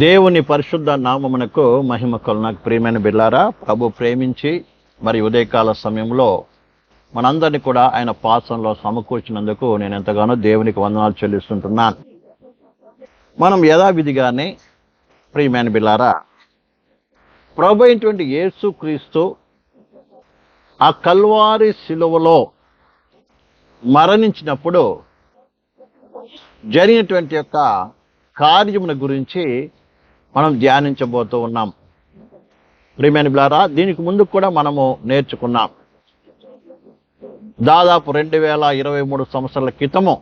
దేవుని పరిశుద్ధ నామమునకు మహిమ కలుగును. ప్రియమైన బిడ్డలారా, ప్రభు ప్రేమించి మరి ఉదయకాల సమయంలో మనందరినీ కూడా ఆయన పాసంలో సమకూర్చినందుకు నేను ఎంతగానో దేవునికి వందనాలు చెల్లిస్తుంటున్నాను. మనం యథావిధిగానే ప్రియమైన బిడ్డలారా, ప్రభు అయినటువంటి యేసు క్రీస్తు ఆ కల్వారి శిలువలో మరణించినప్పుడు జరిగినటువంటి యొక్క కార్యముల గురించి మనం ధ్యానించబోతూ ఉన్నాం. ప్రియమైన బిడ్డలారా, దీనికి ముందు కూడా మనము నేర్చుకున్నాం. దాదాపు 2023 సంవత్సరాల క్రితము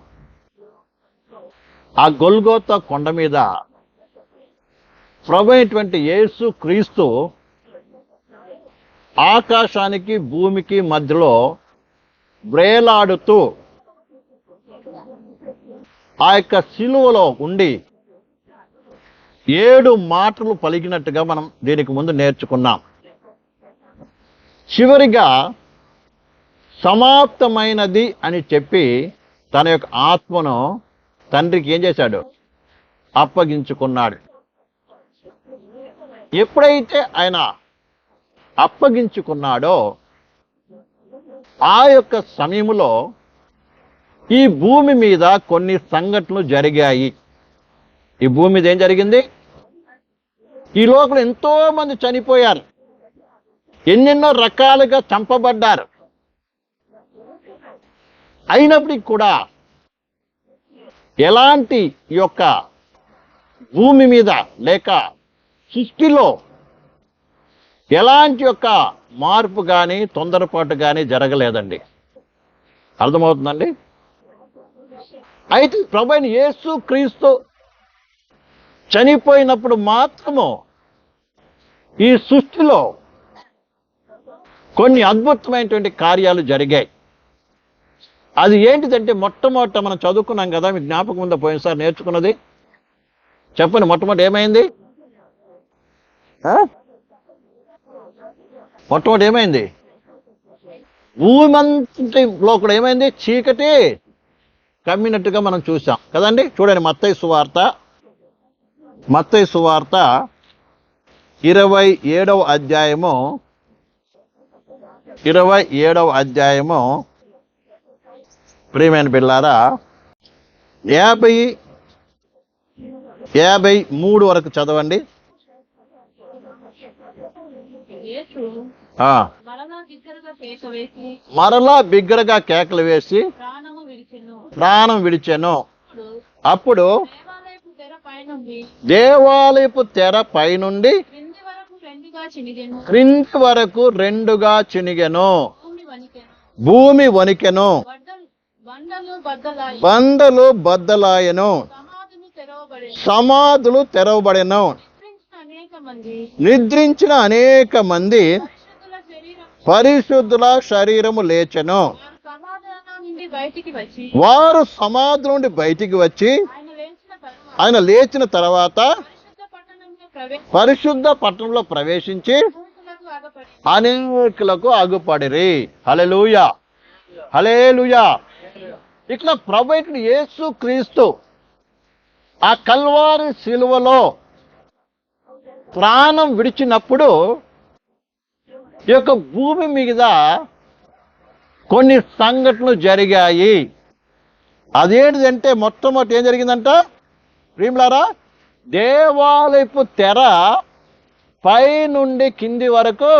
ఆ గొల్గోతా కొండ మీద ప్రభు అయినటువంటి యేసు క్రీస్తు ఆకాశానికి భూమికి మధ్యలో వ్రేలాడుతూ ఆ యొక్క శిలువలో ఉండి 7 మాటలు పలికినట్టుగా మనం దీనికి ముందు నేర్చుకున్నాం. చివరిగా సమాప్తమైనది అని చెప్పి తన యొక్క ఆత్మను తండ్రికి ఏం చేశాడు? అప్పగించుకున్నాడు. ఎప్పుడైతే ఆయన అప్పగించుకున్నాడో ఆ యొక్క సమయంలో ఈ భూమి మీద కొన్ని సంఘటనలు జరిగాయి. ఈ భూమి మీద ఏం జరిగింది? ఈ లోకంలో ఎంతో మంది చనిపోయారు, ఎన్నెన్నో రకాలుగా చంపబడ్డారు. అయినప్పటికీ కూడా ఎలాంటి ఈ యొక్క భూమి మీద లేక సృష్టిలో ఎలాంటి యొక్క మార్పు కానీ తొందరపాటు కానీ జరగలేదండి. అర్థమవుతుందండి? అయితే ప్రభువైన యేసు క్రీస్తు చనిపోయినప్పుడు మాత్రము ఈ సృష్టిలో కొన్ని అద్భుతమైనటువంటి కార్యాలు జరిగాయి. అది ఏంటిదంటే, మొట్టమొదట మనం చదువుకున్నాం కదా, మీకు జ్ఞాపకం ఉందా పోయినసారి నేర్చుకున్నది? చెప్పండి, మొట్టమొదటి ఏమైంది? మొట్టమొదటి ఏమైంది? భూమంతటిలో కూడా ఏమైంది? చీకటి కమ్మినట్టుగా మనం చూసాం కదండి. చూడండి, మత్తయి సువార్త 27వ అధ్యాయము 27వ అధ్యాయము ప్రియమైన బిడ్డలారా 53 వరకు చదవండి. మరలా బిగ్గరగా కేకలు వేసి ప్రాణం విడిచెను. అప్పుడు దేవాలయపు తెర పైనుండి క్రింది వరకు రెండుగా చినిగెను. భూమి వణికెను, బండలు బద్దలాయెను, సమాధులు తెరవబడెను. నిద్రించిన అనేక మంది పరిశుద్ధుల శరీరము లేచెను. వారు సమాధి నుండి బయటికి వచ్చి ఆయన లేచిన తర్వాత పరిశుద్ధ పట్టణంలో ప్రవేశించి అనేకులకు అగుపడిరి. హల్లెలూయా, హల్లెలూయా. ఇట్లా ప్రభువైన యేసు క్రీస్తు ఆ కల్వారి శిలువలో ప్రాణం విడిచినప్పుడు ఈ యొక్క భూమి మీద కొన్ని సంఘటనలు జరిగాయి. అదేంటిదంటే, మొట్టమొదటి ఏం జరిగిందంట ప్రియులారా? దేవాలయపు తెర పై నుండి కింది వరకు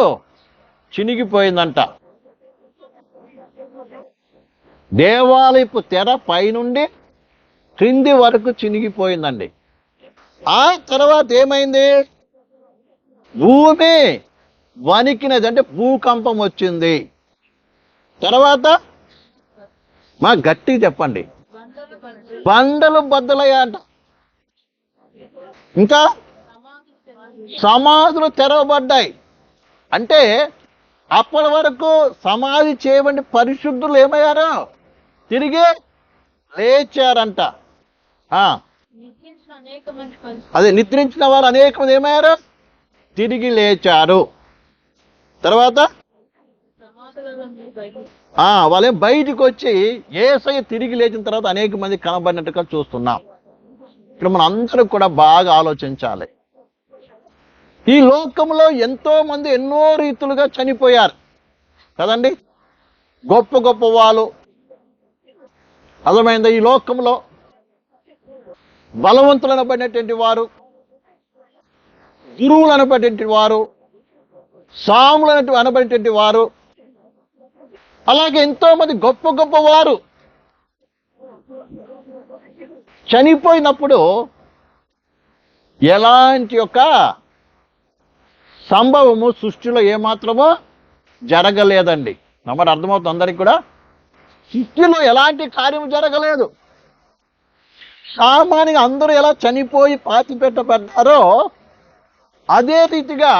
చినిగిపోయిందంట. దేవాలయపు తెర పై నుండి క్రింది వరకు చినిగిపోయిందండి. ఆ తర్వాత ఏమైంది? భూమి వణికినది, అంటే భూకంపం వచ్చింది. తర్వాత మా గట్టిగా చెప్పండి, బండలు బద్దలయ్యాయంట. ఇంకా సమాధులు తెరవబడ్డాయి. అంటే అప్పటి వరకు సమాధి చేయబడి పరిశుద్ధులు ఏమయ్యారు? తిరిగి లేచారంట. అదే, నిద్రించిన వారు అనేక మంది ఏమయ్యారు? తిరిగి లేచారు. తర్వాత వాళ్ళేం బయటికి వచ్చి యేసయ్య తిరిగి లేచిన తర్వాత అనేక మంది కనబడినట్టుగా చూస్తున్నాం. ఇక్కడ మనం అందరూ కూడా బాగా ఆలోచించాలి. ఈ లోకంలో ఎంతో మంది ఎన్నో రీతులుగా చనిపోయారు కదండి. గొప్ప గొప్ప వాళ్ళు, అర్థమైందా, ఈ లోకంలో బలవంతులు అనబడినటువంటి వారు, గురువులు అనబడినటువంటి వారు, సాములు అనబడినటువంటి వారు, అలాగే ఎంతో మంది గొప్ప గొప్ప వారు చనిపోయినప్పుడు ఎలాంటి యొక్క సంభవము సృష్టిలో ఏమాత్రమో జరగలేదండి. మరి అర్థమవుతుంది అందరికి కూడా, సృష్టిలో ఎలాంటి కార్యం జరగలేదు. సామాన్యంగా అందరూ ఎలా చనిపోయి పాతి పెట్టబడ్డారో అదే రీతిగా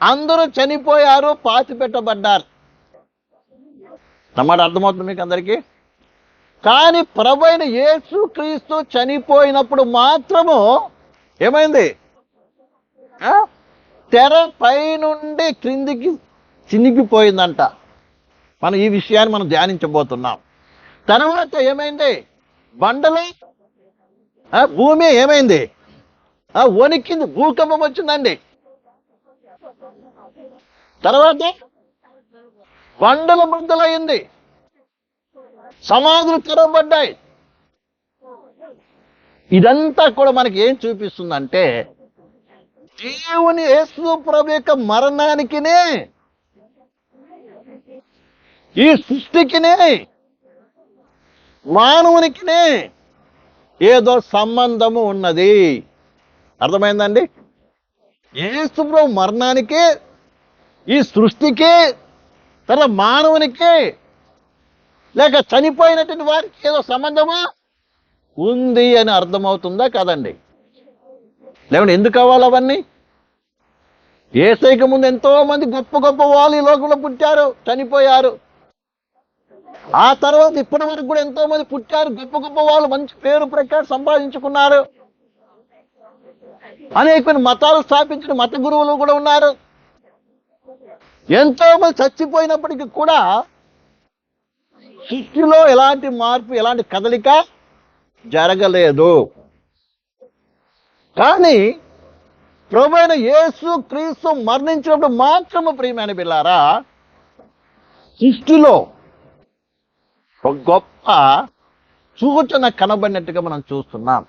అందరూ చనిపోయారు, పాతి పెట్టబడ్డారు. మరి అర్థమవుతుంది మీకు అందరికీ. కానీ ప్రభువైన యేసుక్రీస్తు చనిపోయినప్పుడు మాత్రము ఏమైంది, తెర పైనుండి క్రిందికి చినిగిపోయిందంట. మనం ఈ విషయాన్ని మనం ధ్యానించబోతున్నాం. తర్వాత ఏమైంది, బండలు, భూమి ఏమైంది, వణికింది, భూకంపం వచ్చిందండి. తర్వాత బండల బద్దలైంది, సమాధులు తెరవబడ్డాయి. ఇదంతా కూడా మనకి ఏం చూపిస్తుందంటే, దేవుని యేసు ప్రభు యొక్క మరణానికినే ఈ సృష్టికినే మానవునికినే ఏదో సంబంధము ఉన్నది. అర్థమైందండి. యేసు ప్రభు మరణానికి, ఈ సృష్టికి, తర్వాత మానవునికి, లేక చనిపోయినటువంటి వారికి ఏదో సంబంధమా ఉంది అని అర్థమవుతుందా కదండి. లేకుంటే ఎందుకు కావాలి అవన్నీ? యేసయ్యకు ముందు ఎంతో మంది గొప్ప గొప్ప వాళ్ళు ఈ లోకంలో పుట్టారు, చనిపోయారు. ఆ తర్వాత ఇప్పటి వరకు కూడా ఎంతో మంది పుట్టారు, గొప్ప గొప్ప వాళ్ళు, మంచి పేరు ప్రకారం సంపాదించుకున్నారు. అనేక మతాలు స్థాపించిన మత గురువులు కూడా ఉన్నారు. ఎంతో మంది చచ్చిపోయినప్పటికీ కూడా సృష్టిలో ఎలాంటి మార్పు, ఎలాంటి కదలిక జరగలేదు. కానీ ప్రభువైన యేసుక్రీస్తు మరణించినప్పుడు మాత్రము, ప్రియమైన బిడ్డలారా, సృష్టిలో ఒక గొప్ప సూచన కనబడినట్టుగా మనం చూస్తున్నాం.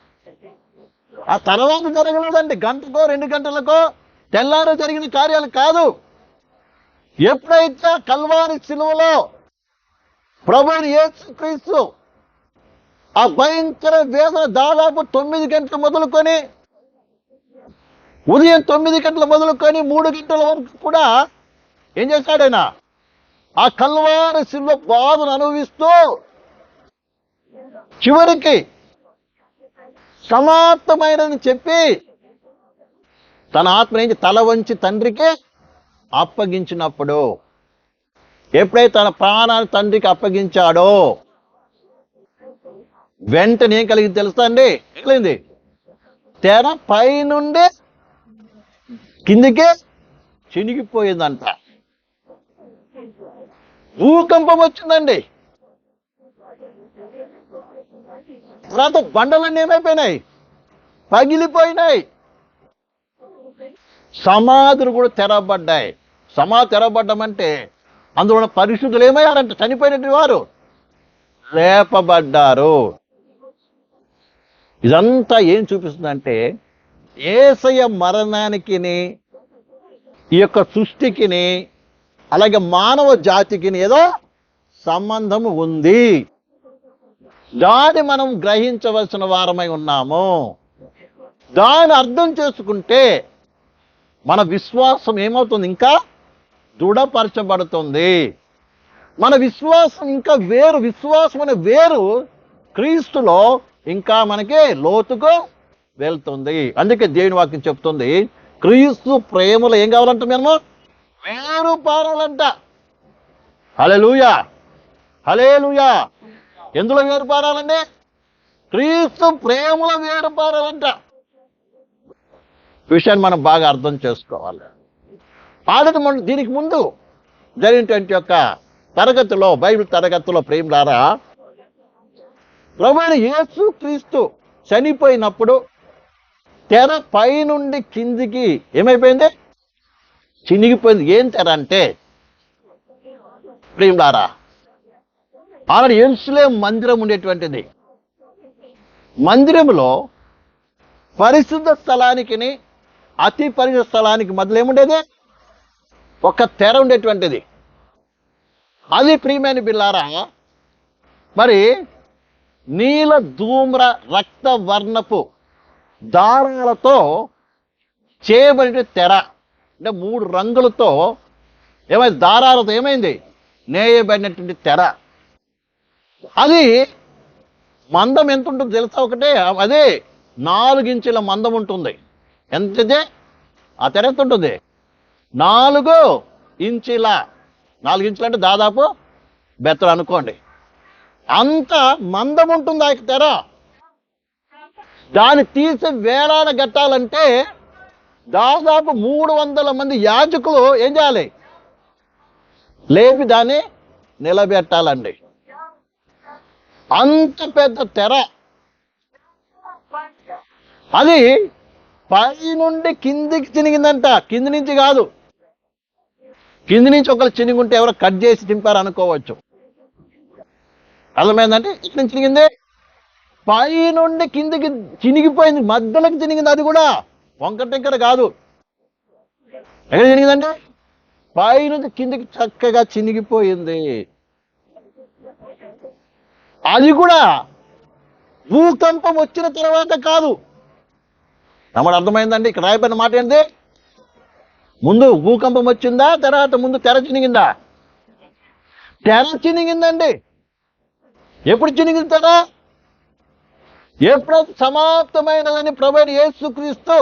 ఆ తర్వాత జరగలేదండి, గంటకో 2 గంటలకో తెల్లారో జరిగిన కార్యాలు కాదు. ఎప్పుడైతే కల్వారి శిలువలో ప్రభువైన యేసుక్రీస్తు ఆ భయంకర వేదన దాదాపు 9 గంటలు మొదలుకొని, ఉదయం 9 గంటలు మొదలుకొని 3 గంటల వరకు కూడా ఏం చేశాడు ఆయన? ఆ కల్వారి శిలువ బాధను అనుభవిస్తూ చివరికి సమాప్తమైనని చెప్పి తన ఆత్మ తల వంచి తండ్రికి అప్పగించినప్పుడు, ఎప్పుడైతే తన ప్రాణాన్ని తండ్రికి అప్పగించాడో వెంటనే ఏం కలిగింది తెలుసా అండి? కలిగింది, తెర పైనుండి కిందికి చినిగిపోయిందంట. భూకంపం వచ్చిందండి. తర్వాత బండలన్నీ ఏమైపోయినాయి? పగిలిపోయినాయి. సమాధులు కూడా తెరవబడ్డాయి. సమాధి తెరవబడ్డమంటే అందులో ఉన్న పరిశుద్ధులు ఏమయ్యారంట? చనిపోయినటువంటి వారు లేపబడ్డారు. ఇదంతా ఏం చూపిస్తుందంటే, యేసయ్య మరణానికి, ఈ యొక్క సృష్టికిని, అలాగే మానవ జాతికి ఏదో సంబంధం ఉంది. దాన్ని మనం గ్రహించవలసిన వారమై ఉన్నాము. దాన్ని అర్థం చేసుకుంటే మన విశ్వాసం ఏమవుతుంది? ఇంకా దృఢపరచబడుతుంది. మన విశ్వాసం ఇంకా వేరు, విశ్వాసం అనే వేరు క్రీస్తులో ఇంకా మనకి లోతుకు వెళ్తుంది. అందుకే దేవుని వాక్యం చెప్తుంది, క్రీస్తు ప్రేమలో ఏం కావాలంట? మేము వేరు పారాలంట. హల్లెలూయా, హల్లెలూయా. ఎందులో వేరు పారాలండి? క్రీస్తు ప్రేమలో వేరు పారాలంట. విషయాన్ని మనం బాగా అర్థం చేసుకోవాలి. దీనికి ముందు జరిగినటువంటి యొక్క తరగతిలో, బైబిల్ తరగతిలో ప్రేమలారా, ప్రభువైన యేసుక్రీస్తు చనిపోయినప్పుడు తెర పైనుండి కిందికి ఏమైపోయింది? చినిగిపోయింది. ఏం తెర అంటే ప్రియులారా, ఆనాడు యెరూషలేము మందిరం ఉండేటువంటిది. మందిరంలో పరిశుద్ధ స్థలానికి అతి పరిశుద్ధ స్థలానికి మధ్యలో ఏముండేది? ఒక తెర ఉండేటువంటిది. అది ప్రియమైన బిల్లారా మరి నీల ధూమ్ర రక్త వర్ణపు దారాలతో చేయబడిన తెర, అంటే 3 రంగులతో ఏమైంది? దారాలతో ఏమైంది? నేయబడినటువంటి తెర. అది మందం ఎంత ఉంటుంది తెలుసా? ఒకటే అదే 4 ఇంచుల మందం ఉంటుంది. ఎంతదే ఆ తెర? ఎంత ఉంటుంది? 4 ఇంచుల. 4 ఇంచులు అంటే దాదాపు బెత్తలు అనుకోండి. అంత మందం ఉంటుంది ఆ తెర. దాన్ని తీసి వేలాడ గట్టాలంటే దాదాపు 300 మంది యాజకులు ఏం చేయాలి? లేపి దాన్ని నిలబెట్టాలండి. అంత పెద్ద తెర. అది పై నుండి కిందికి చినిగిందంట. కింది నుంచి కాదు. కింది నుంచి ఒకరు చినిగుంటే ఎవరో కట్ చేసి దింపారు అనుకోవచ్చు. అర్థమైందంటే ఇక్కడి నుంచి చినిగింది, పై నుండి కిందికి చినిగిపోయింది. మధ్యలోకి చినిగింది. అది కూడా వంకటెంకర కాదు. ఎక్కడ చినిగిందంటే పై నుంచి కిందికి చక్కగా చినిగిపోయింది. అది కూడా భూకంపం వచ్చిన తర్వాత కాదు. నమ్మడం అర్థమైందండి? ఇక్కడ రాయబడిన మాట ఏంటి? ముందు భూకంపం వచ్చిందా, తర్వాత ముందు తెర చినిగిందా? తెర చినిగిందండి. ఎప్పుడు చినిగింది తెర? ఎప్పుడైతే సమాప్తమైనదని ప్రభువైన యేసుక్రీస్తు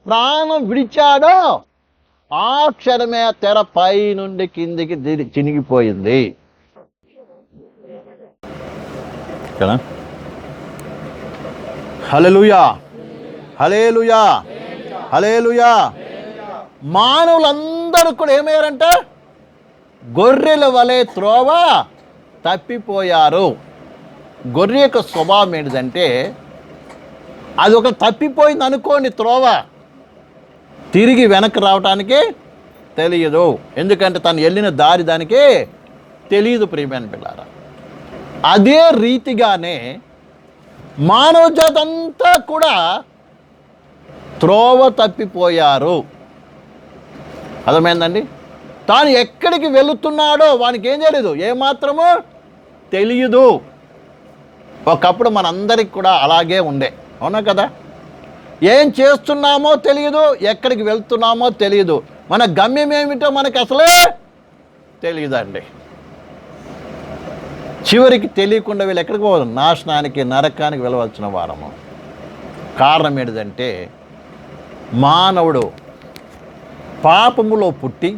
ప్రాణం విడిచాడో ఆ క్షణమే ఆ తెర పై నుండి కిందికి చినిగిపోయింది. హల్లెలూయా, హల్లెలూయా, హల్లెలూయా. మానవులందరూ కూడా ఏమయ్యారంట? గొర్రెల వలె త్రోవ తప్పిపోయారు. గొర్రె యొక్క స్వభావం ఏంటిదంటే, అది ఒక తప్పిపోయింది అనుకోండి, త్రోవ తిరిగి వెనక్కి రావటానికి తెలియదు. ఎందుకంటే తను వెళ్ళిన దారి దానికి తెలియదు. ప్రియమైన పిల్లారా, అదే రీతిగానే మానవ జాతి అంతా కూడా త్రోవ తప్పిపోయారు. అర్థమైందండి? తాను ఎక్కడికి వెళుతున్నాడో వానికి ఏం తెలియదు, ఏమాత్రమో తెలియదు. ఒకప్పుడు మనందరికి కూడా అలాగే ఉండే, అవునా కదా? ఏం చేస్తున్నామో తెలియదు, ఎక్కడికి వెళ్తున్నామో తెలియదు, మన గమ్యం ఏమిటో మనకి అసలే తెలియదండి. చివరికి తెలియకుండా వీళ్ళు ఎక్కడికి పోదు? నాశనానికి, నరకానికి వెళ్ళవలసిన వారము. కారణం ఏంటిదంటే, మానవుడు పాపములో పుట్టి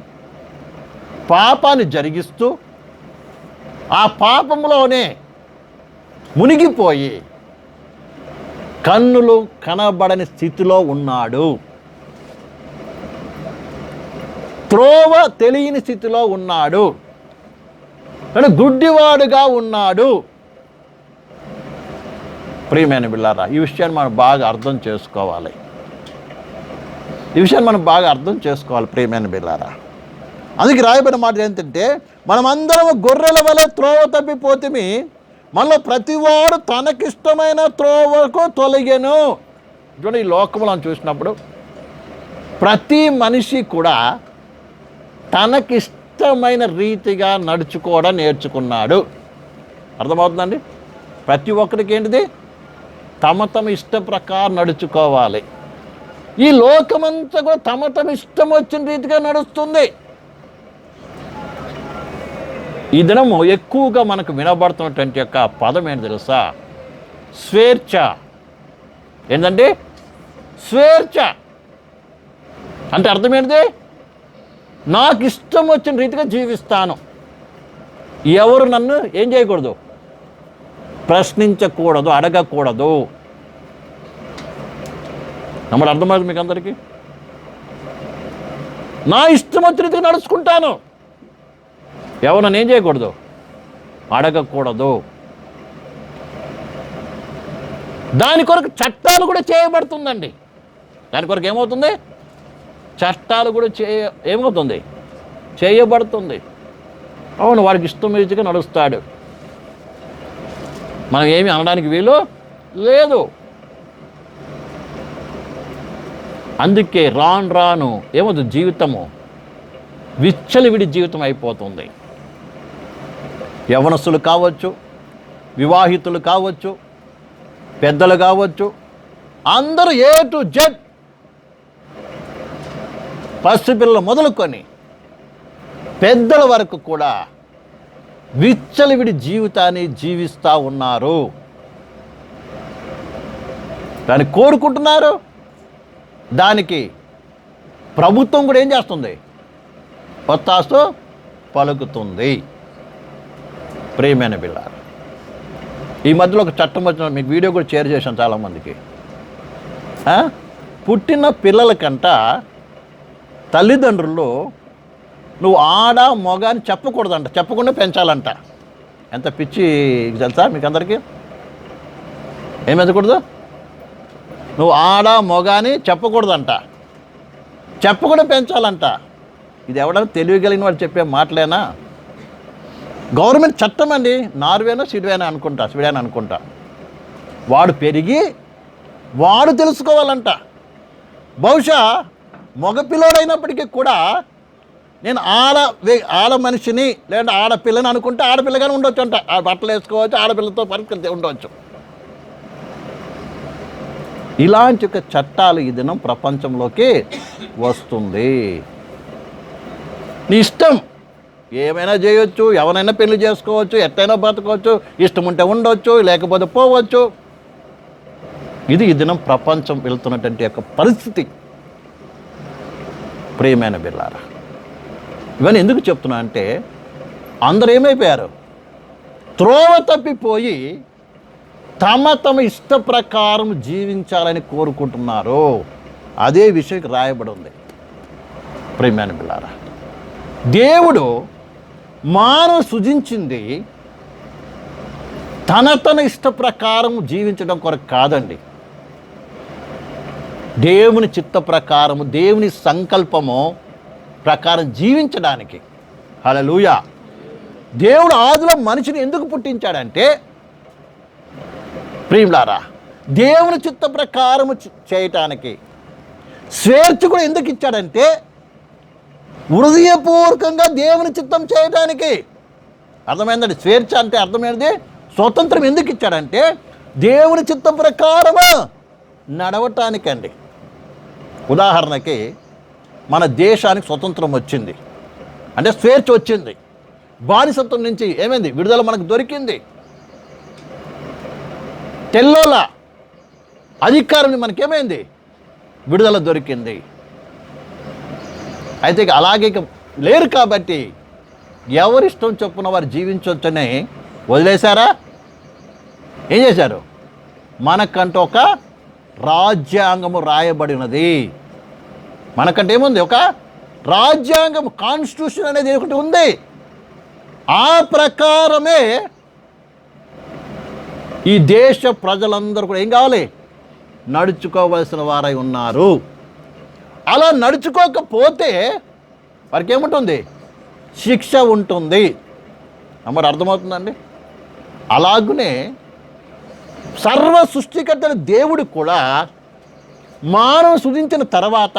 పాపాన్ని జరిగిస్తూ ఆ పాపములోనే మునిగిపోయి కన్నులు కనబడని స్థితిలో ఉన్నాడు. త్రోవ తెలియని స్థితిలో ఉన్నాడు. గుడ్డివాడుగా ఉన్నాడు. ప్రియమైన బిళ్ళారా, ఈ విషయాన్ని మనం బాగా అర్థం చేసుకోవాలి. ప్రియమైన బిళ్ళారా, అందుకే రాయబడిన మాట ఏంటంటే, మనమందరం గొర్రెల వలె త్రోవ తప్పిపోతిమి, మనలో ప్రతివాడు తనకిష్టమైన త్రోవకు తొలగెను. చూడండి, ఈ లోకంలో చూసినప్పుడు ప్రతి మనిషి కూడా తనకిష్టమైన రీతిగా నడుచుకోవడం నేర్చుకున్నాడు. అర్థమవుతుందండి? ప్రతి ఒక్కరికి ఏంటిది? తమ ఇష్ట ప్రకారం నడుచుకోవాలి. ఈ లోకమంతా కూడా తమ ఇష్టం వచ్చిన రీతిగా నడుస్తుంది. ఈ దినము ఎక్కువగా మనకు వినబడుతున్నటువంటి యొక్క పదం ఏంటి తెలుసా? స్వేచ్ఛ. ఏంటంటే స్వేచ్ఛ అంటే అర్థం ఏంటిది? నాకు ఇష్టం వచ్చిన రీతిగా జీవిస్తాను. ఎవరు నన్ను ఏం చేయకూడదు? ప్రశ్నించకూడదు, అడగకూడదు. నమ్మడం అర్థమవుతుంది మీకు అందరికీ? నా ఇష్టం వచ్చిన రీతిగా నడుచుకుంటాను. ఎవరు నన్ను ఏం చేయకూడదు? అడగకూడదు. దాని కొరకు చట్టాలు కూడా చేయబడుతుందండి. దాని కొరకు ఏమవుతుంది? చట్టాలు కూడా ఏమవుతుంది? చేయబడుతుంది. అవును, వాడికి ఇష్టం రీతిగా నడుస్తాడు, మనం ఏమి అనడానికి వీలు లేదు. అందుకే రాను రాను ఏమవుతుంది? జీవితము విచ్చలవిడి జీవితం అయిపోతుంది. యవనస్తులు కావచ్చు, వివాహితులు కావచ్చు, పెద్దలు కావచ్చు, అందరూ A to Z, పసిపిల్లలు మొదలుకొని పెద్దల వరకు కూడా విచ్చలవిడి జీవితాన్ని జీవిస్తూ ఉన్నారు. దాన్ని కోరుకుంటున్నారు. దానికి ప్రభుత్వం కూడా ఏం చేస్తుంది? ఒత్తాసు పలుకుతుంది. ప్రియమైన బిడ్డలారా, ఈ మధ్యలో ఒక చట్టం వచ్చిన, మీకు వీడియో కూడా షేర్ చేశాను చాలామందికి. పుట్టిన పిల్లలకంట తల్లిదండ్రులు నువ్వు ఆడ మొగ అని చెప్పకూడదంట, చెప్పకుండా పెంచాలంట. ఎంత పిచ్చి తెలుసా మీకు అందరికీ? ఏం పెంచకూడదు? నువ్వు ఆడ మొగ అని చెప్పకూడదంట, చెప్పకుండా పెంచాలంట. ఇది ఎవడన్నా తెలియగలిగిన వాడు చెప్పే మాటలేనా? గవర్నమెంట్ చట్టం అండి. నార్వేనో స్వీడన్ అనుకుంటా. వాడు పెరిగి వాడు తెలుసుకోవాలంట. బహుశా మగపిల్లోడైనప్పటికీ కూడా నేను ఆడ మనిషిని లేదంటే ఆడపిల్లని అనుకుంటే ఆడపిల్లగానే ఉండొచ్చు అంట. ఆ బట్టలు వేసుకోవచ్చు, ఆడపిల్లతో పరిస్థితి ఉండవచ్చు. ఇలాంటి ఒక చట్టాలు ఈ దినం ప్రపంచంలోకి వస్తుంది. నీ ఇష్టం, ఏమైనా చేయొచ్చు, ఎవరైనా పెళ్లి చేసుకోవచ్చు, ఎట్టయినా బతకవచ్చు, ఇష్టం ఉంటే ఉండొచ్చు, లేకపోతే పోవచ్చు. ఇది ఈ దినం ప్రపంచం వెళ్తున్నటువంటి యొక్క పరిస్థితి. ప్రియమైన బిడ్డలారా, ఇవన్నీ ఎందుకు చెప్తున్నా అంటే అందరూ ఏమైపోయారు? త్రోవ తప్పిపోయి తమ ఇష్ట ప్రకారం జీవించాలని కోరుకుంటున్నారు. అదే విషయం రాయబడి ఉంది. ప్రియమైన బిడ్డలారా, దేవుడు మానవ సృజించింది తన ఇష్ట ప్రకారం జీవించడం కొరకు కాదండి. దేవుని చిత్త ప్రకారము, దేవుని సంకల్పము ప్రకారం జీవించడానికి. హల్లెలూయా. దేవుడు ఆదిలో మనిషిని ఎందుకు పుట్టించాడంటే, ప్రియులారా, దేవుని చిత్త ప్రకారము చేయటానికి. స్వేచ్ఛ కూడా ఎందుకు ఇచ్చాడంటే, హృదయపూర్వకంగా దేవుని చిత్తం చేయటానికి. అర్థమైందండి? స్వేచ్ఛ అంటే అర్థమైనది. స్వతంత్రం ఎందుకు ఇచ్చాడంటే దేవుని చిత్తం ప్రకారము నడవటానికండి. ఉదాహరణకి మన దేశానికి స్వతంత్రం వచ్చింది అంటే స్వేచ్ఛ వచ్చింది. బానిసత్వం నుంచి ఏమైంది? విడుదల మనకు దొరికింది. తెల్లోల అధికారం మనకేమైంది? విడుదల దొరికింది. అయితే అలాగే లేరు కాబట్టి ఎవరిష్టం చొప్పున వారు జీవించవచ్చని వదిలేశారా? ఏం చేశారు? మనకంటూ ఒక రాజ్యాంగము రాయబడినది. మనకంటే ఏముంది? ఒక రాజ్యాంగం, కాన్స్టిట్యూషన్ అనేది ఒకటి ఉంది. ఆ ప్రకారమే ఈ దేశ ప్రజలందరూ కూడా ఏం కావాలి? నడుచుకోవలసిన వారై ఉన్నారు. అలా నడుచుకోకపోతే వారికి ఏముంటుంది? శిక్ష ఉంటుంది. మరి అర్థమవుతుందండి? అలాగనే సర్వ సృష్టికర్త దేవుడు కూడా మానవ సృజించిన తర్వాత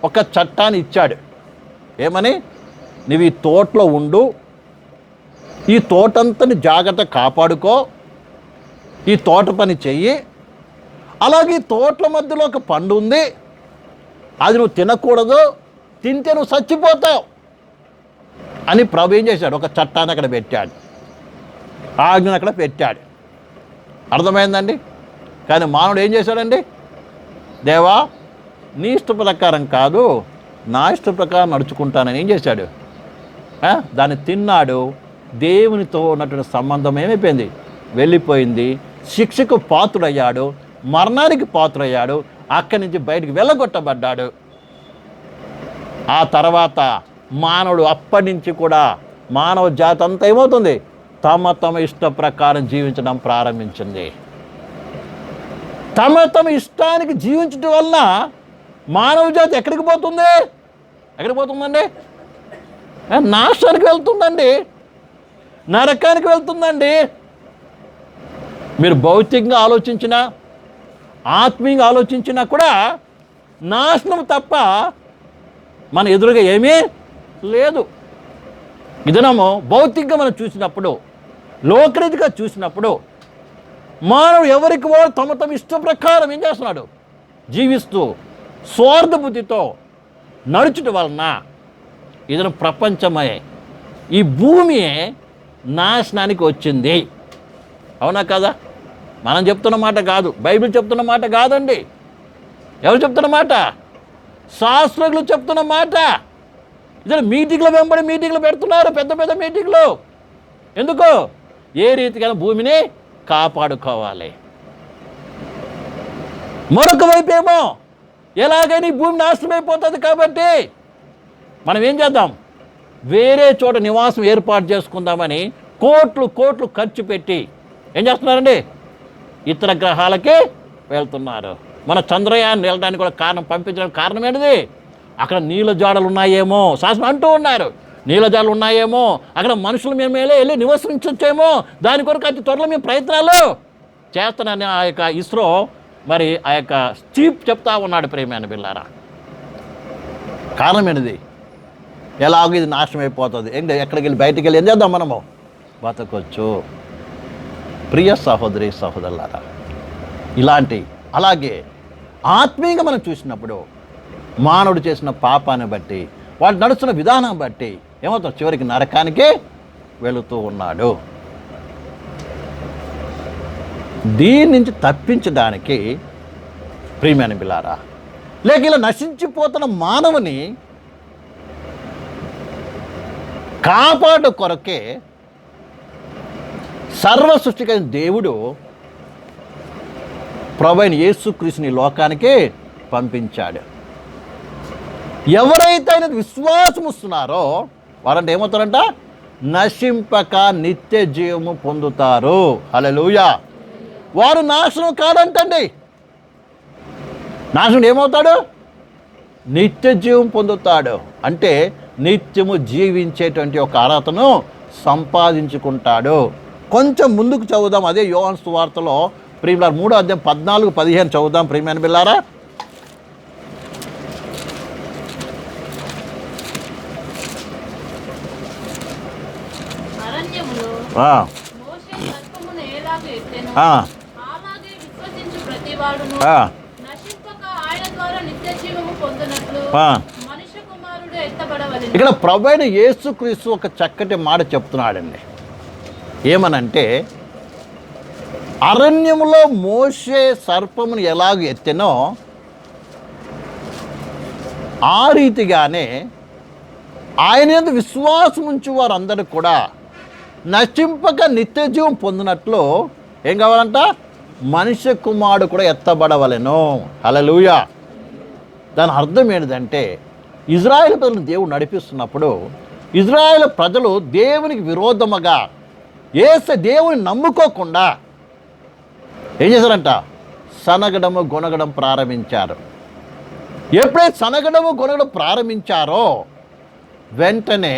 ఒక చట్టాన్ని ఇచ్చాడు. ఏమని? నువ్వు ఈ తోటలో ఉండు, ఈ తోటంతని జాగ్రత్త కాపాడుకో, ఈ తోట పని చెయ్యి. అలాగే ఈ తోటల మధ్యలో ఒక పండు ఉంది, అది నువ్వు తినకూడదు, తింటే నువ్వు చచ్చిపోతావు అని ప్రభు ఏం చేశాడు? ఒక చట్టాన్ని అక్కడ పెట్టాడు, ఆజ్ఞను అక్కడ పెట్టాడు. అర్థమైందండి? కానీ మానవుడు ఏం చేశాడండి? దేవా, నీ ఇష్ట ప్రకారం కాదు, నా ఇష్ట ప్రకారం నడుచుకుంటానని ఏం చేశాడు? దాన్ని తిన్నాడు. దేవునితో ఉన్నటువంటి సంబంధం ఏమైపోయింది? వెళ్ళిపోయింది. శిక్షకు పాత్రుడయ్యాడు, మరణానికి పాత్రుడయ్యాడు, అక్కడి నుంచి బయటికి వెళ్ళగొట్టబడ్డాడు. ఆ తర్వాత మానవుడు అప్పటి నుంచి కూడా మానవ జాతి అంతా ఏమవుతుంది? తమ ఇష్ట ప్రకారం జీవించడం ప్రారంభించింది. తమ ఇష్టానికి జీవించడం వలన మానవ జాతి ఎక్కడికి పోతుంది? ఎక్కడికి పోతుందండి? నాశనానికి వెళ్తుందండి, నరకానికి వెళ్తుందండి. మీరు భౌతికంగా ఆలోచించినా ఆత్మీయంగా ఆలోచించినా కూడా నాశనం తప్ప మన ఎదురుగా ఏమీ లేదు. ఇదనము భౌతికంగా మనం చూసినప్పుడు, లోకరీతిగా చూసినప్పుడు మానవుడు ఎవరికి వాడు తమ ఇష్ట ప్రకారం ఏం చేస్తున్నాడు? జీవిస్తూ స్వార్థ బుద్ధితో నడుచుట వలన ఇదన ప్రపంచమే, ఈ భూమి నాశనానికి వచ్చింది. అవునా కదా? మనం చెప్తున్న మాట కాదు, బైబిల్ చెప్తున్న మాట కాదండి. ఎవరు చెప్తున్న మాట? శాస్త్రజ్ఞులు చెప్తున్న మాట. ఇద్దరు మీటింగ్లు వెంబడి మీటింగ్లు పెడుతున్నారు, పెద్ద పెద్ద మీటింగ్లు. ఎందుకు? ఏ రీతిగా భూమిని కాపాడుకోవాలి. మరొక వైపు ఏమో ఎలాగైనా ఈ భూమి నాశనం అయిపోతుంది కాబట్టి మనం ఏం చేద్దాం? వేరే చోట నివాసం ఏర్పాటు చేసుకుందామని కోట్లు కోట్లు ఖర్చు పెట్టి ఏం చేస్తున్నారండి? ఇతర గ్రహాలకి వెళ్తున్నారు. మన చంద్రయాన్ వెళ్ళడానికి కూడా కారణం, పంపించడానికి కారణం ఏంటిది? అక్కడ నీళ్ళ జాడలు ఉన్నాయేమో, శాస్త్రం అంటూ ఉన్నారు. నీళ్ళ జాడలు ఉన్నాయేమో, అక్కడ మనుషులు మేము వెళ్ళి నివసించొచ్చేమో, దాని కొరకు అతి త్వరలో మేము ప్రయత్నాలు చేస్తున్నానని ఆ యొక్క ఇస్రో మరి ఆ యొక్క చీఫ్ చెప్తా ఉన్నాడు. ప్రేమైన బిళ్ళారా, కారణం ఏంటిది? ఎలాగో ఇది నాశనం అయిపోతుంది, ఏంటి ఎక్కడికి వెళ్ళి బయటికి వెళ్ళి ఏం చేద్దాం? మనము బతకొచ్చు. ప్రియ సహోదరి సహోదరులారా, అలాగే ఆత్మీయంగా మనం చూసినప్పుడు మానవుడు చేసిన పాపాన్ని బట్టి, వాడు నడుస్తున్న విధానం బట్టి ఏమవుతాడు? చివరికి నరకానికి వెళుతూ ఉన్నాడు. దీని నుంచి తప్పించడానికి ప్రియమైన బిళ్ళారా, లేక ఇలా నశించిపోతున్న మానవుని కాపాడు కొరకే సర్వ సృష్టికైన దేవుడు ప్రభువైన యేసుక్రీస్తుని లోకానికి పంపించాడు. ఎవరైతే ఆయన విశ్వాసం ఇస్తున్నారో వారంటే ఏమవుతారంట? నశింపక నిత్య జీవము పొందుతారు. హల్లెలూయా. వారు నాశనం కాదంటండి. నాశనం ఏమవుతాడు? నిత్య జీవం పొందుతాడు. అంటే నిత్యము జీవించేటువంటి ఒక అర్హతను సంపాదించుకుంటాడు. కొంచెం ముందుకు చదువుదాం. అదే యోహాను సువార్తలో ప్రియమైన 3వ అధ్యాయం 14-15 చదువుదాం. ప్రియమైన బిళ్ళారా, ఇక్కడ ప్రభువైన యేసుక్రీస్తు ఒక చక్కటి మాట చెప్తున్నాడండి. ఏమనంటే, అరణ్యములో మోషే సర్పమును ఎలాగ ఎత్తెనో ఆ రీతిగానే ఆయన యందు విశ్వాసం ఉంచి వారందరూ కూడా నశింపక నిత్య జీవం పొందినట్లు ఏం కావాలంట? మనుష్య కుమారుడు కూడా ఎత్తబడవలెను. హల్లెలూయా. దాని అర్థం ఏంటంటే, ఇజ్రాయేల్ ప్రజలను దేవుడు నడిపిస్తున్నప్పుడు ఇజ్రాయేల్ ప్రజలు దేవునికి విరోధముగా దేవుని నమ్ముకోకుండా ఏం చేశారంట? సనగడము గొనగడం ప్రారంభించారు. ఎప్పుడైతే సనగడము గొనగడం ప్రారంభించారో వెంటనే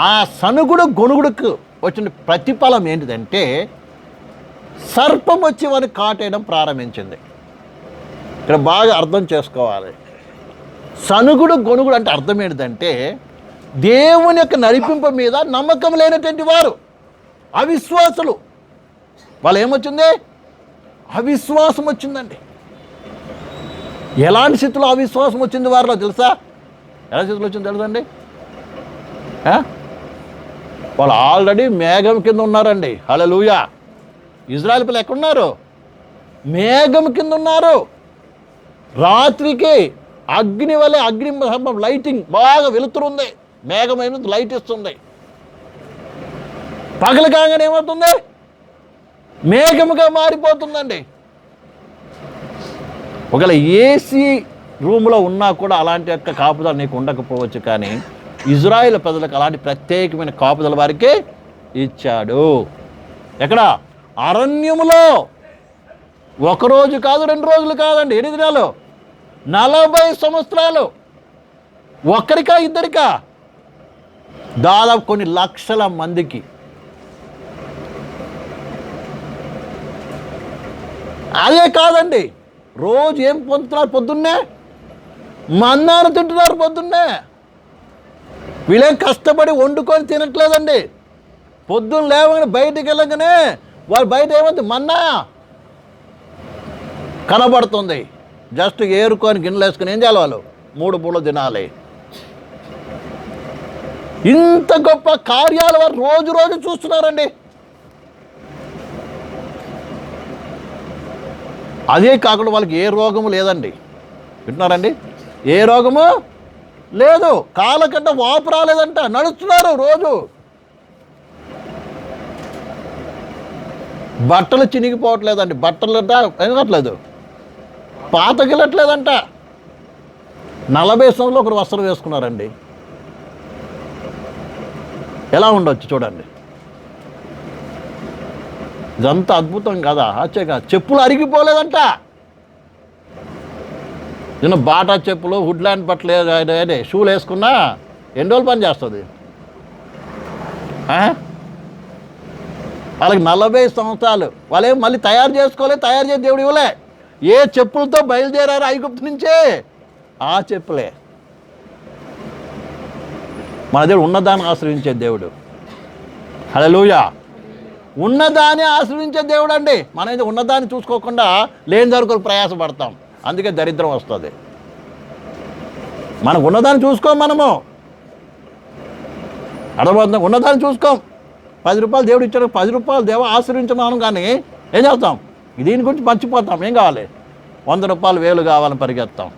ఆ సనుగుడు గొనుగుడుకు వచ్చిన ప్రతిఫలం ఏంటిదంటే సర్పం వచ్చి వారిని కాటేయడం ప్రారంభించింది. ఇక్కడ బాగా అర్థం చేసుకోవాలి. సనుగుడు గొనుగుడు అంటే అర్థం ఏంటిదంటే దేవుని యొక్క నడిపింపు మీద నమ్మకం లేనటువంటి వారు, అవిశ్వాసులు. వాళ్ళు ఏమొచ్చింది? అవిశ్వాసం వచ్చిందండి. ఎలాంటి స్థితిలో అవిశ్వాసం వచ్చింది వారిలో తెలుసా? ఎలా స్థితిలో వచ్చింది తెలుసండి? వాళ్ళు ఆల్రెడీ మేఘం కింద ఉన్నారండి. హల్లెలూయా. ఇజ్రాయెల్ పిల్లలు ఎక్కడున్నారు? మేఘం కింద ఉన్నారు. రాత్రికి అగ్ని వలె అగ్ని లైటింగ్ బాగా వెలుతురుంది, మేఘమైన లైట్ ఇస్తుంది. పగలు కాగానే ఏమవుతుంది? మేఘముగా మారిపోతుందండి. ఒకవేళ ఏసీ రూమ్లో ఉన్నా కూడా అలాంటి యొక్క కాపుదల నీకు ఉండకపోవచ్చు, కానీ ఇజ్రాయేల్ ప్రజలకు అలాంటి ప్రత్యేకమైన కాపుదల వారికి ఇచ్చాడు. ఎక్కడ? అరణ్యములో. ఒకరోజు కాదు, 2 రోజులు కాదండి, ఎన్ని దినాలు? 40 సంవత్సరాలు. ఒక్కరికా ఇద్దరికా? దాదాపు కొన్ని లక్షల మందికి. అదే కాదండి, రోజు ఏం పొందుతున్నారు? పొద్దున్నే మన్నాను తింటున్నారు. పొద్దున్నే వీళ్ళేం కష్టపడి వండుకొని తినట్లేదండి. పొద్దున్న లేవగానే బయటికి వెళ్ళగానే వాళ్ళు బయట ఏమవుతుంది? మన్నా కనబడుతుంది. జస్ట్ ఏరుకొని గిన్నెలు వేసుకొని ఏం చేయాలి? వాళ్ళు 3 పూటలు తినాలి. ఇంత గొప్ప కార్యాలు వారు రోజు రోజు చూస్తున్నారండి. అదే కాకుండా వాళ్ళకి ఏ రోగము లేదండి. వింటున్నారండి? ఏ రోగము లేదు. కాళ్ళకంట వాపు రాలేదంట, నడుస్తున్నారు రోజు. బట్టలు చినిగిపోవట్లేదండి. బట్టలు అంట ఎనగట్లేదు, పాతకిలట్లేదంట. 40 సంవత్సరాలు ఒకరు వస్త్రం వేసుకున్నారండి. ఎలా ఉండొచ్చు చూడండి. ఇదంతా అద్భుతం కదా, ఆశ్చర్యంగా. చెప్పులు అరిగిపోలేదంట. నేను బాటా చెప్పులు, వుడ్లాండ్ బట్టలు షూలు వేసుకున్నా ఎన్ని రోజులు పని చేస్తుంది? వాళ్ళకి 40 సంవత్సరాలు. వాళ్ళేం మళ్ళీ తయారు చేసుకోలేదు, తయారు చేసి దేవుడు ఇవ్వలే. ఏ చెప్పులతో బయలుదేరారు ఐగుప్తు నుంచే, ఆ చెప్పులే. మన దేవుడు ఉన్నదాన్ని ఆశ్రయించే దేవుడు. హల్లెలూయా. ఉన్నదాన్ని ఆశ్రయించే దేవుడు అండి. మనం ఉన్నదాన్ని చూసుకోకుండా లేని దొరకు ప్రయాసపడతాం, అందుకే దరిద్రం వస్తుంది. మనకు ఉన్నదాన్ని చూసుకోం. మనము అర్థమవుతుంది, ఉన్నదాన్ని చూసుకోం. 10 రూపాయలు దేవుడు ఇచ్చాడు, 10 రూపాయలు దేవ ఆశ్రయించమనం, కానీ ఏం చేస్తాం? దీని గురించి మర్చిపోతాం. ఏం కావాలి? 100 రూపాయలు, 1000 కావాలని పరిగెత్తాం.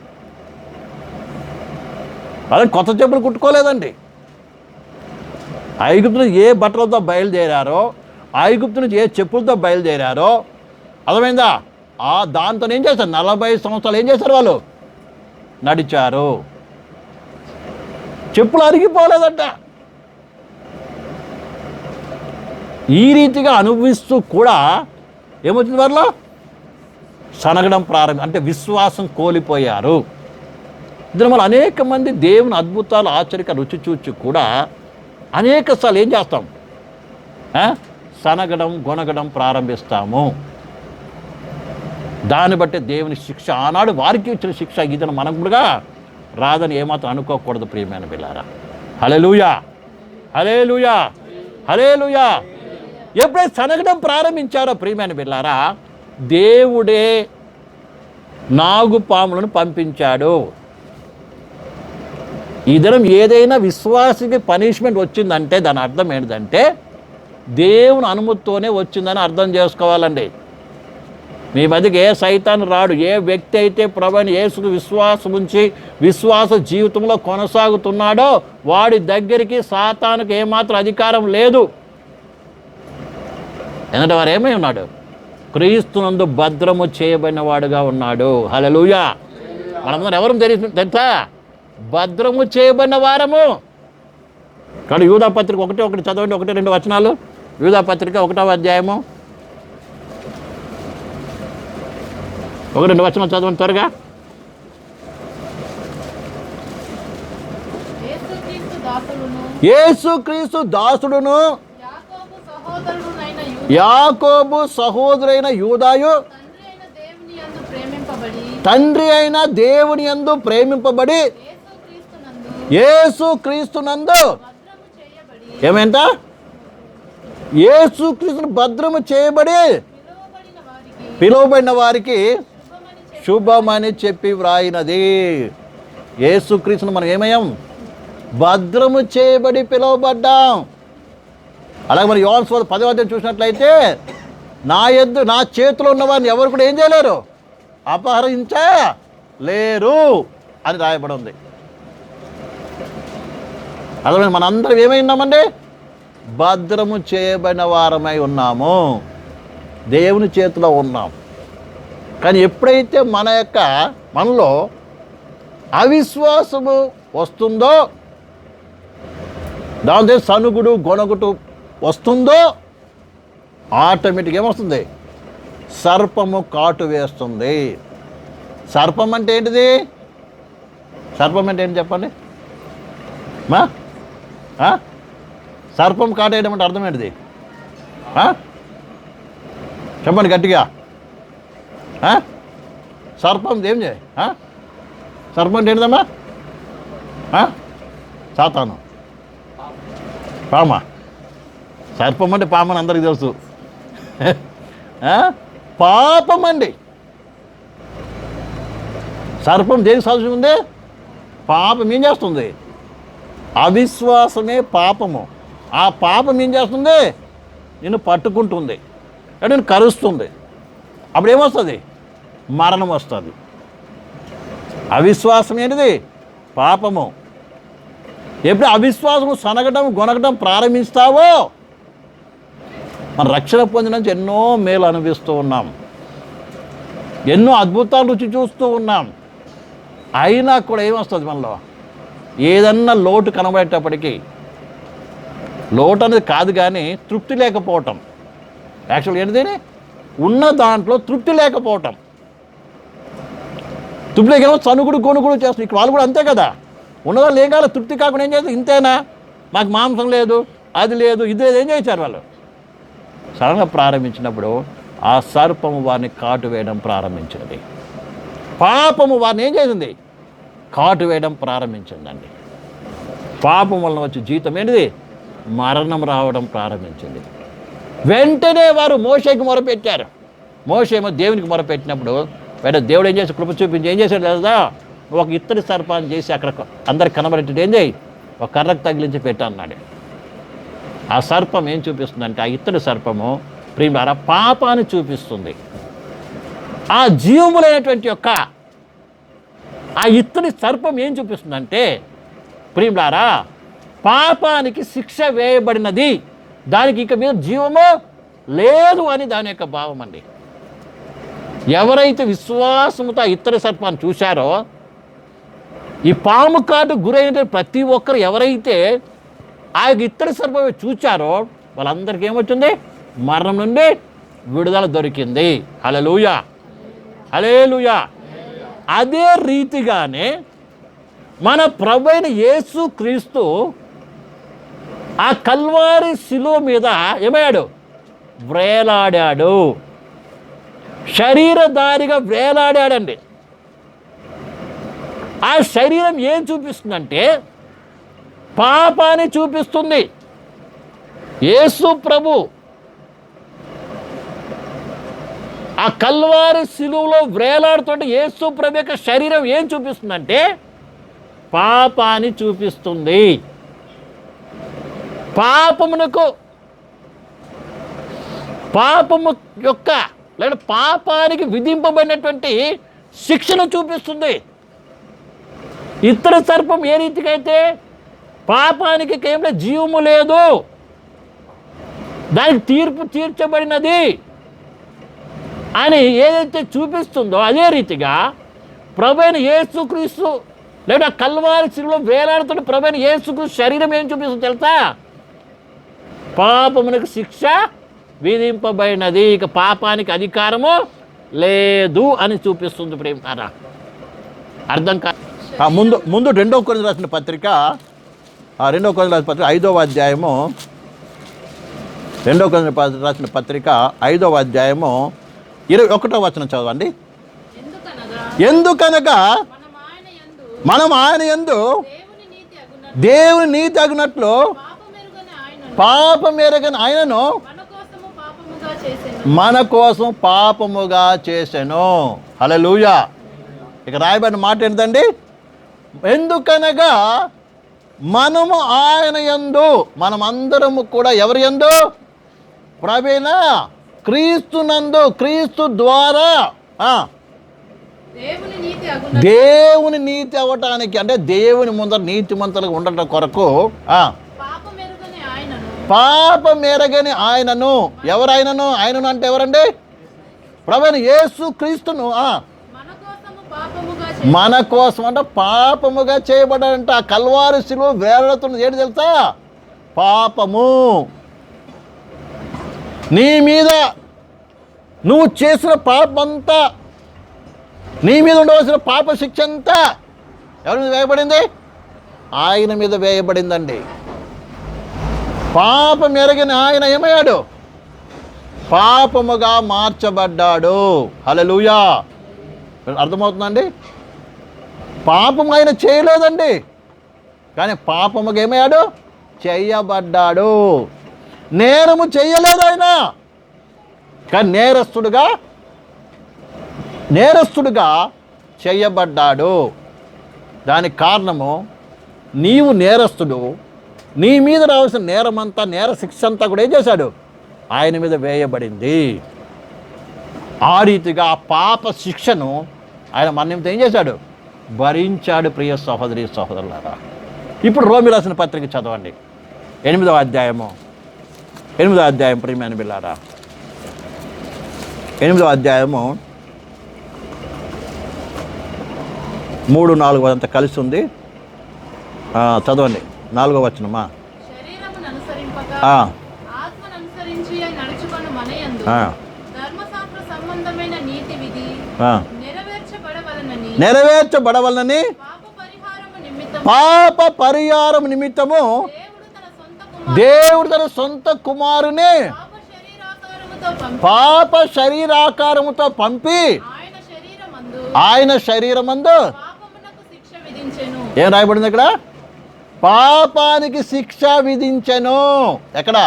అదే కొత్త చెప్పులు కుట్టుకోలేదండి. ఐగుప్తు నుంచి ఏ బట్టలతో బయలుదేరారో, ఐగుప్తు నుంచి ఏ చెప్పులతో బయలుదేరారో, అర్థమైందా? దాంతో ఏం చేశారు? 40 సంవత్సరాలు ఏం చేశారు? వాళ్ళు నడిచారు. చెప్పులు అరిగిపోలేదంట. ఈ రీతిగా అనుభవిస్తూ కూడా ఏమవుతుంది? వారిలో సనగడం అంటే విశ్వాసం కోల్పోయారు. ఇద్దరు వల్ల అనేక మంది దేవుని అద్భుతాలు, ఆశ్చర్యక రుచి చూచి కూడా అనేక సార్లు ఏం చేస్తాం? సనగడం, గొనగడం ప్రారంభిస్తాము. దాన్ని బట్టి దేవుని శిక్ష, ఆనాడు వారికి ఇచ్చిన శిక్ష ఇతను మనకు కూడా రాదని ఏమాత్రం అనుకోకూడదు ప్రియమైన బిడ్డలారా. హల్లెలూయా, హల్లెలూయా, హల్లెలూయా. ఎప్పుడైతే సనగడం ప్రారంభించారో ప్రియమైన బిడ్డలారా, దేవుడే నాగుపాములను పంపించాడు. ఈ దినం ఏదైనా విశ్వాసికి పనిష్మెంట్ వచ్చిందంటే దాని అర్థం ఏంటంటే దేవుని అనుమతితోనే వచ్చిందని అర్థం చేసుకోవాలండి. మీ మధ్యకి ఏ సైతాను రాడు. ఏ వ్యక్తి అయితే ప్రభువైన యేసుకు విశ్వాసం ఉంచి విశ్వాస జీవితంలో కొనసాగుతున్నాడో వాడి దగ్గరికి సాతానుకు ఏమాత్రం అధికారం లేదు. ఎందుకంటే వారు ఏమై ఉన్నాడు? క్రీస్తునందు భద్రము చేయబడిన వాడుగా ఉన్నాడు. హల్లెలూయా. మనందరం ఎవరు తెలుసా? భద్రము చేయబడిన వారము. కానీ యూదా పత్రిక 1:1 చదవండి, 1-2 వచనాలు. యూదా పత్రిక 1వ అధ్యాయము 1-2 వచనాలు చదవండి త్వరగా. యేసుక్రీస్తు దాసుడును యాకోబు సహోదరుడైన యూదాయు తండ్రి అయిన దేవుని యందు ప్రేమింపబడి యేసుక్రీస్తునందు ఏమేంట? యేసుక్రీస్తును భద్రము చేయబడి పిలువబడిన వారికి శుభమని చెప్పి వ్రాయినది. యేసుక్రీస్తును మనం ఏమయ్యాం? భద్రము చేయబడి పిలువబడ్డాం. అలాగే మరి యోహాను సువార్త 10వ అధ్యాయం చూసినట్లయితే నా చేతిలో ఉన్నవారిని ఎవరు కూడా ఏం చేయలేరు, అపహరించలేరు అని రాయబడి ఉంది. అదే మనందరం ఏమై ఉన్నామండి? భద్రము చేయబడిన వారమై ఉన్నాము, దేవుని చేతిలో ఉన్నాం. కానీ ఎప్పుడైతే మనలో అవిశ్వాసము వస్తుందో, దాంతో సనుగుడు గొనగుటు వస్తుందో, ఆటోమేటిక్గా ఏమొస్తుంది? సర్పము కాటు వేస్తుంది. సర్పం అంటే ఏంటిది? సర్పం అంటే ఏంటి చెప్పండి? సర్పం కాటు వేయడం అంటే అర్థం ఏంటిది? చెప్పండి గట్టిగా. సర్పం ఏం చేయ? సర్పం అంటే ఏంటిదమ్మా? సాతాను, పామ. సర్పం అంటే పామని అందరికీ తెలుసు. పాపం అండి. సర్పం దేనికి సాదృశ్యం ఉంది? పాపం ఏం చేస్తుంది? అవిశ్వాసమే పాపము. ఆ పాపం ఏం చేస్తుంది? నిన్ను పట్టుకుంటుంది, నేను కరుస్తుంది. అప్పుడు ఏమొస్తుంది? మరణం వస్తుంది. అవిశ్వాసం ఏంటిది? పాపము. ఎప్పుడు అవిశ్వాసము సనగడం గొనగడం ప్రారంభిస్తావో మన రక్షణ పొందిన నుంచి ఎన్నో మేలు అనుభవిస్తూ ఉన్నాం, ఎన్నో అద్భుతాలు రుచి చూస్తూ ఉన్నాం. అయినా కూడా ఏమొస్తుంది మనలో? ఏదన్నా లోటు కనబడేటప్పటికీ, లోటు అనేది కాదు కానీ తృప్తి లేకపోవటం. యాక్చువల్గా ఏంటిది? ఉన్న దాంట్లో తృప్తి లేకపోవటం. తృప్తి లేకేమో చనుగుడు కొనుగుడు చేస్తుంది. ఇక్కడ వాళ్ళు కూడా అంతే కదా. ఉన్నదాళ్ళు ఏం కావాలి? తృప్తి కాకుండా ఏం చేస్తారు? ఇంతేనా, మాకు మాంసం లేదు, అది లేదు, ఇది లేదు, ఏం చేశారు వాళ్ళు? సడన్గా ప్రారంభించినప్పుడు ఆ సర్పము వారిని కాటు వేయడం ప్రారంభించింది. పాపము వారిని ఏం చేసింది? కాటు వేయడం ప్రారంభించిందండి. పాపం వలన వచ్చి జీతం ఏంటిది? మరణం రావడం ప్రారంభించింది. వెంటనే వారు మోషేకి మొరపెట్టారు. మోషేమో దేవునికి మొరపెట్టినప్పుడు దేవుడు ఏం చేసి కృప చూపించి ఏం చేశాడు కదా? ఒక ఇత్తడి సర్పాన్ని చేసి అక్కడ అందరికి కనబడేటట్టు ఏం చేయి, ఒక కర్రకు తగిలించి పెట్టా అన్నాడు. ఆ సర్పం ఏం చూపిస్తుందంటే, ఆ ఇత్తడి సర్పము ప్రియులారా పాపాన్ని చూపిస్తుంది. ఆ జీవములైనటువంటి యొక్క ఆ ఇత్తడి సర్పం ఏం చూపిస్తుందంటే ప్రియులారా, పాపానికి శిక్ష వేయబడినది, దానికి ఇక మీద జీవము లేదు అని దాని యొక్క భావం అండి. ఎవరైతే విశ్వాసముతో ఆ ఇత్తడి సర్పాన్ని చూశారో, ఈ పాము కాటు గురైన ప్రతి ఒక్కరు ఎవరైతే ఆ ఇత్తడి సర్పం చూచారో వాళ్ళందరికీ ఏమొచ్చింది? మరణం నుండి విడుదల దొరికింది. హల్లెలూయా, హల్లెలూయా. అదే రీతిగానే మన ప్రభువైన యేసు క్రీస్తు ఆ కల్వారి శిలువ మీద ఏమయ్యాడు? వ్రేలాడాడు. శరీరధారిగా వ్రేలాడాడండి. ఆ శరీరం ఏం చూపిస్తుందంటే పాపాన్ని చూపిస్తుంది. యేసు ప్రభు ఆ కల్వారి శిలువలో వ్రేలాడుతుంటే యేసు ప్రభు యొక్క శరీరం ఏం చూపిస్తుందంటే పాపాన్ని చూపిస్తుంది. పాపము యొక్క లేదా పాపానికి విధింపబడినటువంటి శిక్షను చూపిస్తుంది. ఇతర సర్పం ఏ రీతిగా అయితే పాపానికి కేవలం జీవము లేదు, దానికి తీర్పు తీర్చబడినది అని ఏదైతే చూపిస్తుందో, అదే రీతిగా ప్రభువైన యేసుక్రీస్తు లేదా కల్వారి శిలువలో వేలాడుతున్న ప్రభువైన యేసుక్రీస్తు శరీరం ఏం చూపిస్తుందో తెలుసా? పాపమునకు శిక్ష విధింపబడినది, ఇక పాపానికి అధికారము లేదు అని చూపిస్తుంది. ప్రేమ అర్థం కాదు. ముందు 2 కొరింథీయులకు రాసిన పత్రిక 2 కొరింథీయులకు రాసిన పత్రిక 5వ అధ్యాయము 2 కొరింథీయులకు రాసిన పత్రిక 5వ అధ్యాయము 21వ వచనం చదవండి. ఎందుకనగా మనం ఆయన యందు దేవుని నీతి అగునట్లు పాపం ఎరగని ఆయనను మన కోసం పాపముగా చేసెను. హల్లెలూయా. ఇక రాయబడిన మాట ఏంటండి? ఎందుకనగా మనము ఆయన యందు, మనమందరము కూడా ఎవరి యందు? ప్రభువైన క్రీస్తునందు, క్రీస్తు ద్వారా దేవుని నీతి అవ్వటానికి, అంటే దేవుని ముందర నీతిమంతులుగా ఉండటం కొరకు పాపం ఎరగని ఆయనను. ఎవరైనను? ఆయనను అంటే ఎవరండి? ప్రభువైన యేసు క్రీస్తును మన కోసం అంటే పాపముగా చేయబడాలంట. ఆ కల్వారి శిలువ వేలాడుతున్నది ఏంటి తెలుసా? పాపము. నీ మీద నువ్వు చేసిన పాపమంతా, నీ మీద ఉండవలసిన పాప శిక్ష అంతా ఎవరి మీద వేయబడింది? ఆయన మీద వేయబడిందండి. పాపం ఎరగిన ఆయన ఏమయ్యాడు? పాపముగా మార్చబడ్డాడు. హల్లెలూయా. అర్థమవుతుందండి? పాపం ఆయన చేయలేదండి, కానీ పాపముగా ఏమయ్యాడు? చేయబడ్డాడు. నేరము చేయలేదు ఆయన, కానీ నేరస్తుడుగా చేయబడ్డాడు. దానికి కారణము నీవు నేరస్తుడు, నీ మీద రావాల్సిన నేరమంతా, నేర శిక్ష అంతా కూడా ఏం చేశాడు? ఆయన మీద వేయబడింది. ఆ రీతిగా ఆ పాప శిక్షను ఆయన మన నిమిత్తం ఏం చేశాడు? భరించాడు. ప్రియ సహోదరి సహోదరులారా, ఇప్పుడు రోమి రాసిన పత్రిక చదవండి, 8వ అధ్యాయము. 8వ అధ్యాయం ప్రియమైన బిడ్డలారా, 8వ అధ్యాయము 3, 4 అంతా కలిసి ఉంది. చదవండి 4వ వచనమా. నెరవేర్చబడవలనని పాప పరిహారం నిమిత్తము దేవుడు తన సొంత కుమారుని పాప శరీరాకారముతో పంపి ఆయన శరీరమందు ఏం రాయబడింది ఇక్కడ? పాపానికి శిక్ష విధించెను. ఎక్కడ?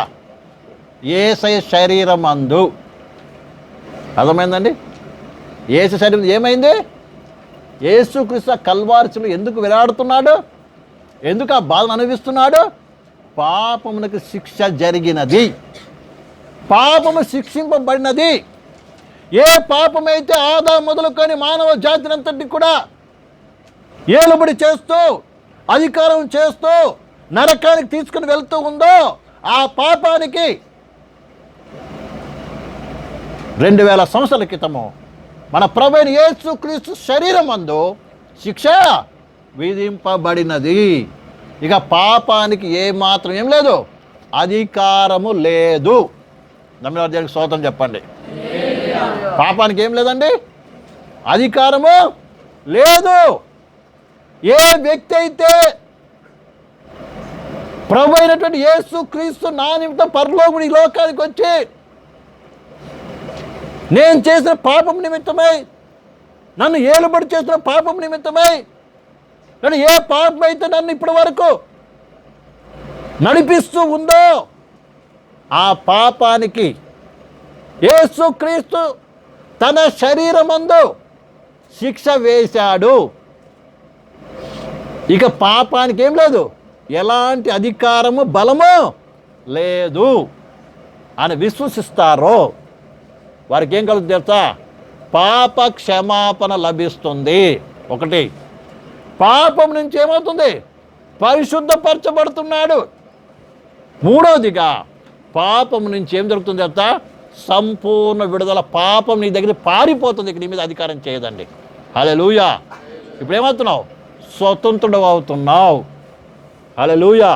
యేసయ్య శరీరమందు. అర్థమైందండి? యేసు శరీరం ఏమైంది? యేసుక్రీస్తు కల్వారిలో ఎందుకు వేలాడుతున్నాడు? ఎందుకు ఆ బాధను అనుభవిస్తున్నాడు? పాపమునకు శిక్ష జరిగినది, పాపము శిక్షింపబడినది. ఏ పాపమైతే ఆదాము మొదలుకొని మానవ జాతినంతటికి కూడా ఏలుబడి చేస్తూ, అధికారం చేస్తూ నరకానికి తీసుకుని వెళ్తూ ఉందో, ఆ పాపానికి 2000 సంవత్సరాల క్రితము మన ప్రభువైన యేసుక్రీస్తు శరీరమందు శిక్ష విధింపబడినది. ఇక పాపానికి ఏమాత్రం ఏం లేదు, అధికారము లేదు. నమ్మిన వారికి స్తోత్రం చెప్పండి. పాపానికి ఏం లేదండి, అధికారము లేదు. ఏ వ్యక్తి అయితే ప్రభు అయినటువంటి యేసుక్రీస్తు నా నిమిత్తం పరలోకముడి ఈ లోకానికి వచ్చి నేను చేసిన పాపం నిమిత్తమై, నన్ను ఏలుబడి చేసిన పాపం నిమిత్తమై, కానీ ఏ పాపం అయితే నన్ను ఇప్పటి వరకు నడిపిస్తూ ఉందో ఆ పాపానికి యేసుక్రీస్తు తన శరీరమందు శిక్ష వేశాడు. ఇక పాపానికి ఏం లేదు, ఎలాంటి అధికారము బలము లేదు అని విశ్వసిస్తారో వారికి ఏం కలుగుతుంది తెలుసా? పాప క్షమాపణ లభిస్తుంది. ఒకటి, పాపం నుంచి ఏమవుతుంది? పరిశుద్ధపరచబడుతున్నాడు. మూడవదిగా పాపం నుంచి ఏం జరుగుతుంది తెలుసా? సంపూర్ణ విడుదల. పాపం నీ దగ్గర పారిపోతుంది, ఇక నీ మీద అధికారం చేయదండి. హల్లెలూయా. ఇప్పుడు ఏమవుతున్నావు? స్వతంత్రుడు అవుతున్నావు. హల్లెలూయా.